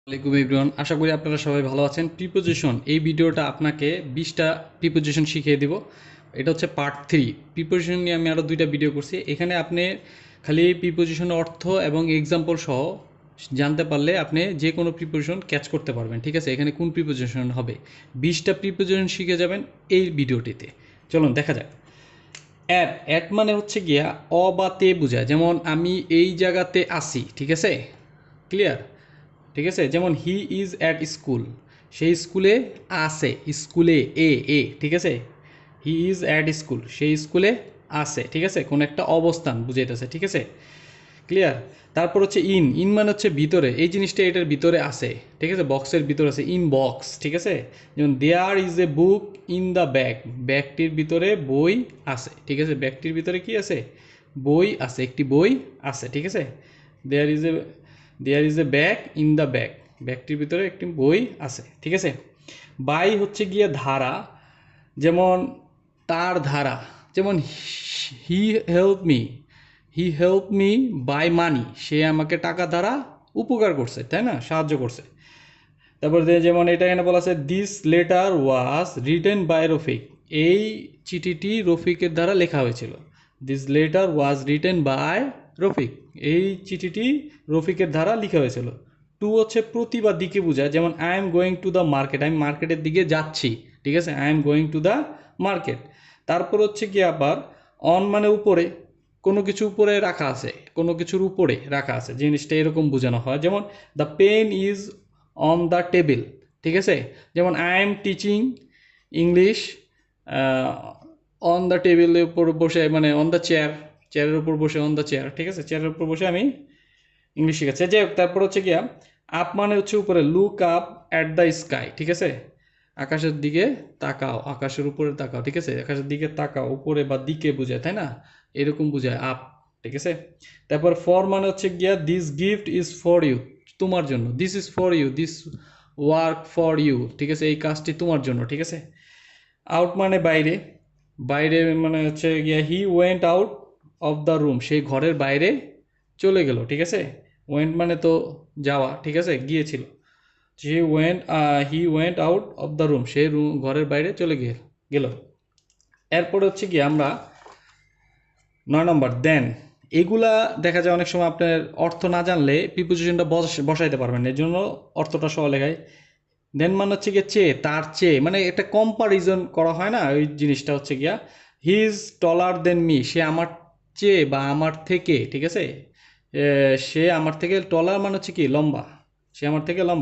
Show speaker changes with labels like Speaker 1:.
Speaker 1: আসসালামু আলাইকুম এভরিওয়ান, আশা করি আপনারা সবাই ভালো আছেন। প্রিপোজিশন, এই ভিডিওটা আপনাকে 20টা প্রিপোজিশন শিখিয়ে দিব। এটা হচ্ছে পার্ট 3। প্রিপোজিশন নিয়ে আমি আরও 2টা ভিডিও করছি। এখানে আপনি খালি প্রিপোজিশনের অর্থ এবং এক্সাম্পল সহ জানতে পারলে আপনি যে কোনো প্রিপোজিশন ক্যাচ করতে পারবেন। ঠিক আছে, এখানে কোন প্রিপোজিশন হবে, 20টা প্রিপোজিশন শিখে যাবেন এই ভিডিওটিতে। চলুন দেখা যাক। অ্যাট, অ্যাট মানে হচ্ছে গিয়া অ বা তে বোঝায়। যেমন আমি এই জায়গাতে আসি, ঠিক আছে, ক্লিয়ার। ঠিক আছে, যেমন হি ইজ অ্যাট স্কুল, সেই স্কুলে আছে, স্কুলে এ ঠিক আছে, হি ইজ অ্যাট স্কুল, সেই স্কুলে আছে, ঠিক আছে, কোনো একটা অবস্থান বুঝাইতেছে, ঠিক আছে, ক্লিয়ার। তারপর হচ্ছে ইন, ইন মানে হচ্ছে ভিতরে, এই জিনিসটা এটার ভিতরে আছে, ঠিক আছে, বক্সের ভিতরে আছে, ইন বক্স, ঠিক আছে। যেমন there is a book in the bag, ব্যাগটির ভিতরে বই আছে, ঠিক আছে, ব্যাগটির ভিতরে কি আছে, বই আছে, একটি বই আছে, ঠিক আছে। There is a there is a bag in the bag, ব্যাগটির ভিতরে একটি বই আছে, ঠিক আছে। বাই হচ্ছে গিয়ে ধারা, যেমন তার ধারা, যেমন he help me, he help me by money, সে আমাকে টাকা দ্বারা উপকার করছে, তাই না, সাহায্য করছে। তারপর যেমন এটা এখানে বলা আছে this letter was written by Rafiq, এই চিঠিটি রফিকের দ্বারা লেখা হয়েছিল। This letter was written by Rafiq, এই চিঠিটি রফিকের দ্বারা লেখা হয়েছিল। টু হচ্ছে প্রতি বা দিকে বোঝায়, যেমন I am going to the market, আমি মার্কেটের দিকে যাচ্ছি, ঠিক আছে, I am going to the market. তারপর হচ্ছে কি আবার অন মানে উপরে, কোনো কিছু উপরে রাখা আছে, কোনো কিছুর উপরে রাখা আছে, জিনিসটা এরকম বোঝানো হয়। যেমন the pen is on the table, ঠিক আছে। যেমন I am teaching English on the টেবিলের উপর বসে, মানে অন দ্য চেয়ার, চেয়ারের উপর বসে, অন দ্য চেয়ার, ঠিক আছে, চেয়ারের উপর বসে আমি ইংলিশ শেখাচ্ছে। যাই হোক, তারপর হচ্ছে গিয়া আপ মানে হচ্ছে উপরে, look up at the sky, ঠিক আছে, আকাশের দিকে তাকাও, আকাশের উপরে তাকাও, ঠিক আছে, আকাশের দিকে তাকাও, উপরে বা দিকে বোঝায়, তাই না, এরকম বোঝায় আপ, ঠিক আছে। তারপর ফর মানে হচ্ছে গিয়া this gift is for you, তোমার জন্য, this is for you, this work for you, ঠিক আছে, এই কাজটি তোমার জন্য, ঠিক আছে। আউট মানে বাইরে, বাইরে মানে হচ্ছে গিয়া হি went out of the room, সেই ঘরের বাইরে চলে গেল, ঠিক আছে। ওয়েন্ট মানে তো যাওয়া, ঠিক আছে, গিয়েছিল। He went out of the room, সে ঘরের বাইরে চলে গেল। এরপরে হচ্ছে কি আমরা 9 নম্বর দেন, এগুলা দেখা যায় অনেক সময় আপনার অর্থ না জানলে প্রিপোজিশনটা বসাইতে পারবেন না, এর জন্য অর্থটা সহ লেখায়। দেন মানে হচ্ছে গিয়ে চেয়ে, তার চেয়ে, মানে একটা কম্পারিজন করা হয় না, ওই জিনিসটা হচ্ছে গিয়া he is taller than me, সে আমার চেয়ে বা আমার থেকে, ঠিক আছে, সে আমার থেকে টলার মানে হচ্ছে কি লম্বা, সে আমার থেকে লম্বা।